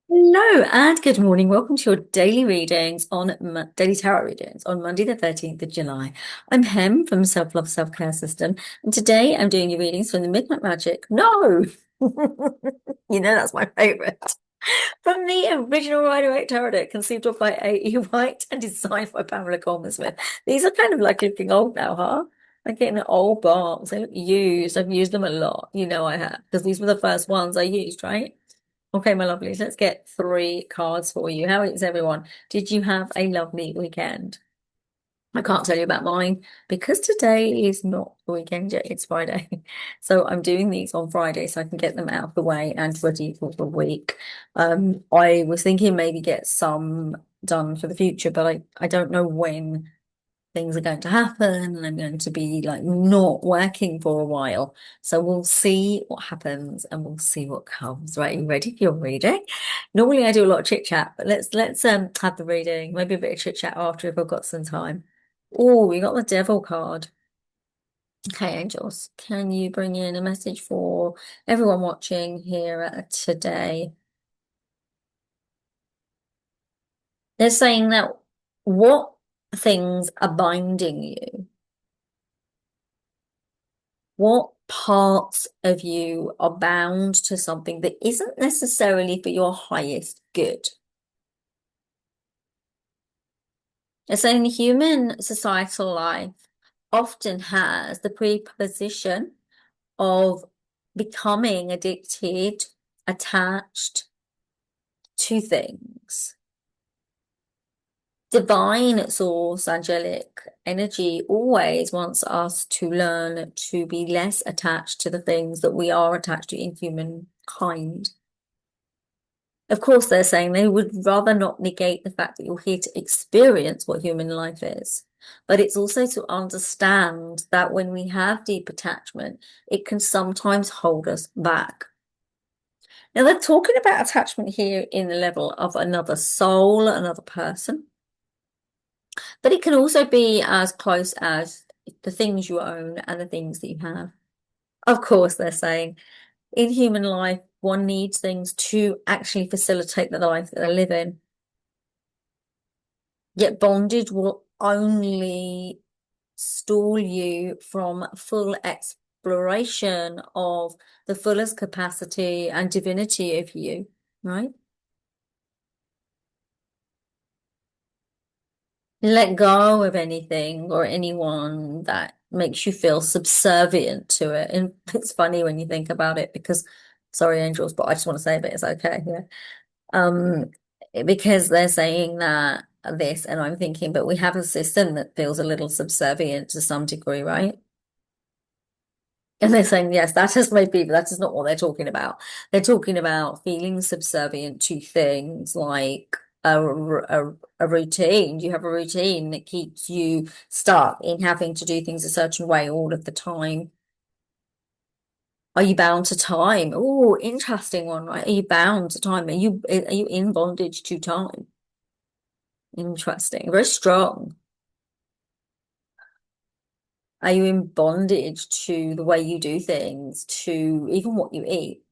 Hello and good morning. Welcome to your daily readings on daily tarot readings on Monday, the 13th of July. I'm Hem from Self Love Self Care System, and today I'm doing your readings from the Midnight Magic. No, that's my favorite. From the original Rider-Waite tarot deck, conceived of by AEWhite and designed by Pamela Coleman Smith. These are kind of like looking old now, huh? Like getting an old box. They look used. I've used them a lot. You know I have, because these were the first ones I used, right? Okay, my lovelies, let's get three cards for you. How is everyone? Did you have a lovely weekend? I can't tell you about mine because today is not the weekend yet, it's Friday. So I'm doing these on Friday so I can get them out of the way and ready for the week. I was thinking maybe get some done for the future, but I don't know when things are going to happen and I'm going to be like not working for a while. So we'll see what happens and we'll see what comes. Right, you ready for your reading? Normally I do a lot of chit chat, but let's have the reading, maybe a bit of chit chat after if I've got some time. Oh, we got the devil card. Okay, angels, can you bring in a message for everyone watching here today? They're saying that what things are binding you? What parts of you are bound to something that isn't necessarily for your highest good? It's saying the human societal life often has the preposition of becoming addicted, attached to things. Divine source, angelic energy always wants us to learn to be less attached to the things that we are attached to in humankind. Of course, they're saying they would rather not negate the fact that you're here to experience what human life is. But it's also to understand that when we have deep attachment, it can sometimes hold us back. Now, they're talking about attachment here in the level of another soul, another person, but it can also be as close as the things you own and the things that you have. Of course, they're saying in human life, one needs things to actually facilitate the life that they live in. Yet bondage will only stall you from full exploration of the fullest capacity and divinity of you, right? Let go of anything or anyone that makes you feel subservient to it. And it's funny when you think about it because, sorry, angels, but I just want to say that it's okay. Yeah. Um, because they're saying that this, and I'm thinking, but we have a system that feels a little subservient to some degree, right? And they're saying, yes, that has made people, that is not what they're talking about. They're talking about feeling subservient to things like a routine. You have a routine that keeps you stuck in having to do things a certain way all of the time. Are you bound to time? Oh, interesting one, right? Are you bound to time? Are you in bondage to time? Interesting. Very strong. Are you in bondage to the way you do things, to even what you eat?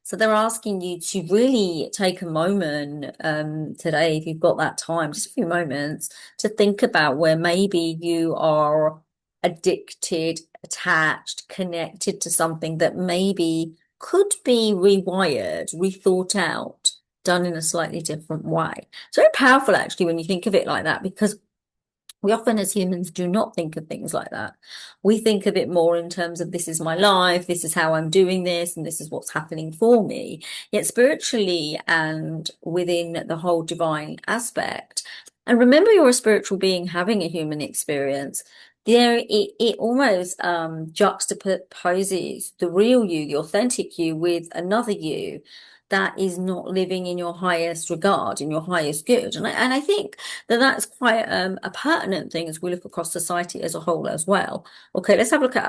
So they're asking you to really take a moment today, if you've got that time, just a few moments, to think about where maybe you are addicted, attached, connected to something that maybe could be rewired, rethought out, done in a slightly different way. It's very powerful actually when you think of it like that, because we often, as humans, do not think of things like that. We think of it more in terms of this is my life, this is how I'm doing this, and this is what's happening for me. Yet spiritually and within the whole divine aspect, and remember you're a spiritual being having a human experience. It almost juxtaposes the real you, the authentic you, with another you that is not living in your highest regard, in your highest good. And I think that that's quite a pertinent thing as we look across society as a whole as well. Okay, let's have a look at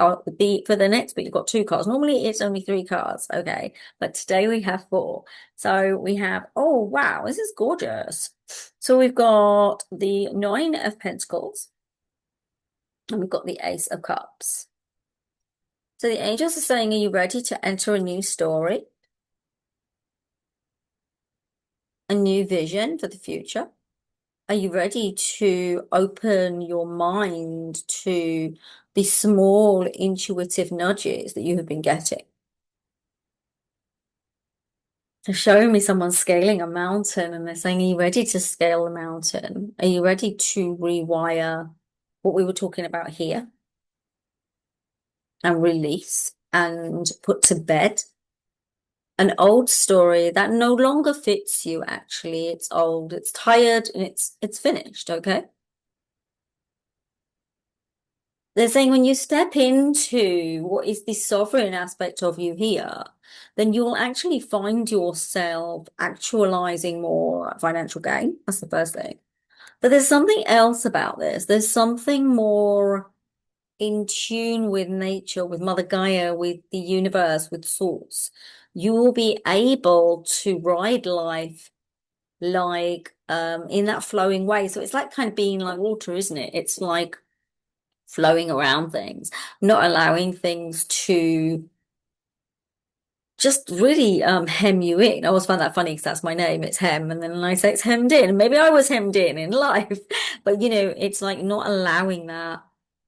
for the next bit. You've got two cards. Normally it's only three cards, okay, but today we have four. So we have, oh wow, this is gorgeous. So we've got the Nine of Pentacles and we've got the Ace of Cups. So the angels are saying, are you ready to enter a new story? a new vision for the future? Are you ready to open your mind to the small intuitive nudges that you have been getting? They're showing me someone scaling a mountain and they're saying, are you ready to scale the mountain? Are you ready to rewire what we were talking about here and release and put to bed an old story that no longer fits you, actually? It's old, it's tired, and it's finished, okay? They're saying when you step into what is the sovereign aspect of you here, then you'll actually find yourself actualizing more financial gain. That's the first thing. But there's something else about this. There's something more in tune with nature, with Mother Gaia, with the universe, with Source. You will be able to ride life like in that flowing way. So it's like kind of being like water, isn't it? It's like flowing around things, not allowing things to just really hem you in. I always find that funny because that's my name, it's Hem, and then I say it's hemmed in. Maybe I was hemmed in life, but it's like not allowing that.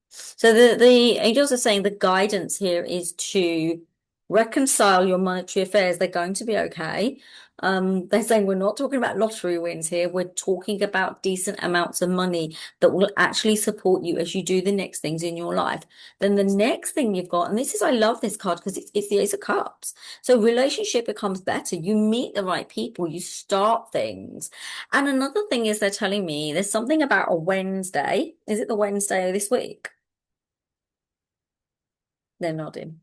So the angels are saying the guidance here is to reconcile your monetary affairs. They're going to be okay. They're saying we're not talking about lottery wins here. We're talking about decent amounts of money that will actually support you as you do the next things in your life. Then the next thing you've got, and this is, I love this card because it's the Ace of Cups. So relationship becomes better. You meet the right people, you start things. And another thing is they're telling me there's something about a Wednesday. Is it the Wednesday this week? They're nodding.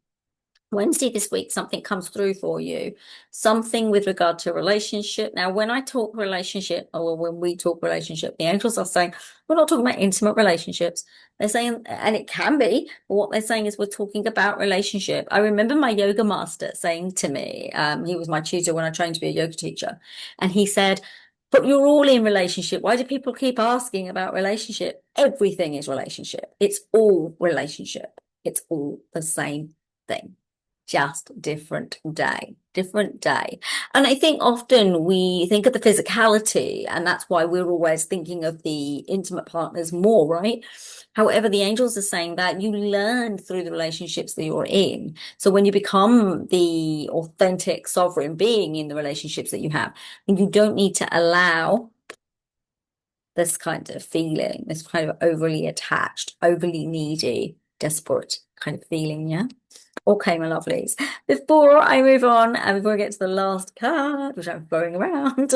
Wednesday this week, something comes through for you, something with regard to a relationship. Now, when I talk relationship, or when we talk relationship, the angels are saying we're not talking about intimate relationships. They're saying, and it can be, but what they're saying is we're talking about relationship. I remember my yoga master saying to me, he was my tutor when I trained to be a yoga teacher, and he said, but you're all in relationship. Why do people keep asking about relationship? Everything is relationship. It's all relationship. It's all the same thing, just different day. And I think often we think of the physicality, and that's why we're always thinking of the intimate partners more, right? However, the angels are saying that you learn through the relationships that you're in. So when you become the authentic sovereign being in the relationships that you have, and you don't need to allow this kind of feeling, this kind of overly attached, overly needy, desperate kind of feeling, yeah? Okay, my lovelies. Before I move on and before I get to the last card, which I'm throwing around,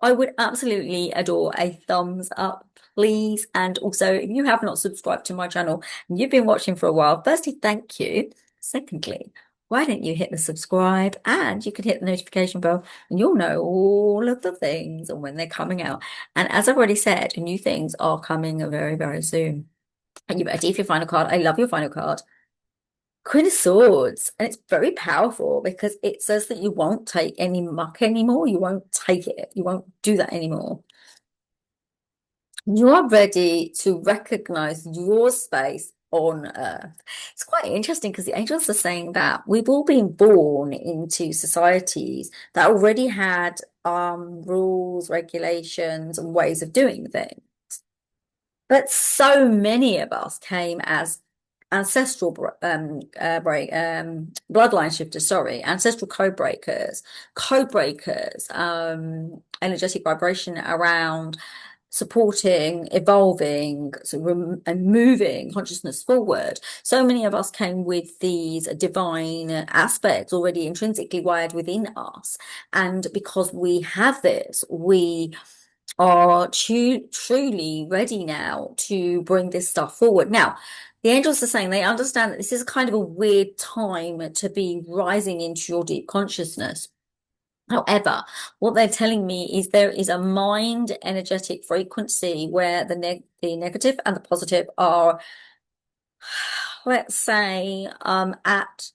I would absolutely adore a thumbs up, please. And also, if you have not subscribed to my channel and you've been watching for a while, firstly, thank you. Secondly, why don't you hit the subscribe and you can hit the notification bell and you'll know all of the things and when they're coming out. And as I've already said, new things are coming very, very soon. Are you ready for your final card? I love your final card. Queen of Swords, and it's very powerful because it says that you won't take any muck anymore. You won't take it. You won't do that anymore. You are ready to recognize your space on Earth. It's quite interesting because the angels are saying that we've all been born into societies that already had rules, regulations, and ways of doing things. But so many of us came as ancestral bloodline shifters, sorry, ancestral code breakers, energetic vibration around supporting, evolving, and moving consciousness forward. So many of us came with these divine aspects already intrinsically wired within us. And because we have this, we are truly ready now to bring this stuff forward. Now, the angels are saying they understand that this is kind of a weird time to be rising into your deep consciousness. However, what they're telling me is there is a mind energetic frequency where the negative and the positive are, let's say, at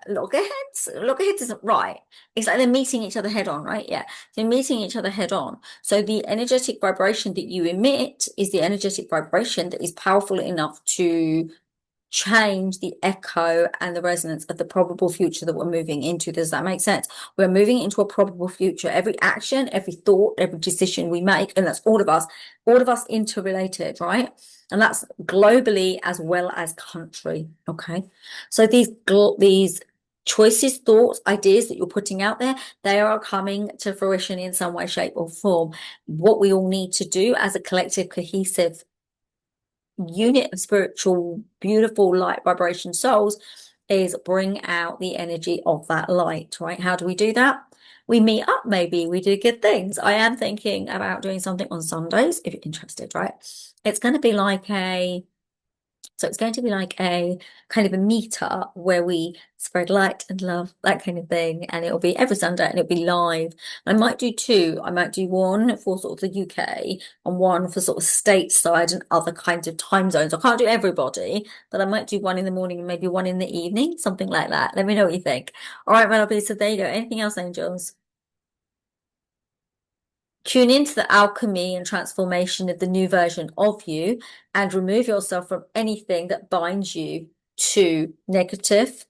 loggerheads. Loggerheads isn't right. It's like they're meeting each other head on, right? Yeah. They're meeting each other head on. So the energetic vibration that you emit is the energetic vibration that is powerful enough to change the echo and the resonance of the probable future that we're moving into. Does that make sense? We're moving into a probable future. Every action, every thought, every decision we make, and that's all of us interrelated, right? And that's globally as well as country. Okay. So these choices, thoughts, ideas that you're putting out there, they are coming to fruition in some way, shape, or form. What we all need to do as a collective, cohesive unit of spiritual, beautiful light vibration souls is bring out the energy of that light, right? How do we do that? We meet up, maybe we do good things. I am thinking about doing something on Sundays, if you're interested, right? It's going to be like a So it's going to be like a kind of a meetup where we spread light and love, that kind of thing. And it'll be every Sunday and it'll be live. I might do two. I might do one for sort of the UK and one for sort of stateside and other kinds of time zones. I can't do everybody, but I might do one in the morning and maybe one in the evening, something like that. Let me know what you think. All right, my lovely. So there you go. Anything else, angels? Tune into the alchemy and transformation of the new version of you and remove yourself from anything that binds you to negative,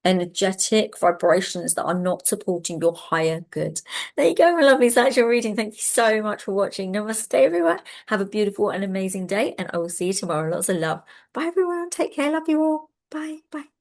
energetic vibrations that are not supporting your higher good. There you go, my lovely. That's your reading. Thank you so much for watching. Namaste, everyone. Have a beautiful and amazing day, and I will see you tomorrow. Lots of love. Bye, everyone. Take care. Love you all. Bye. Bye.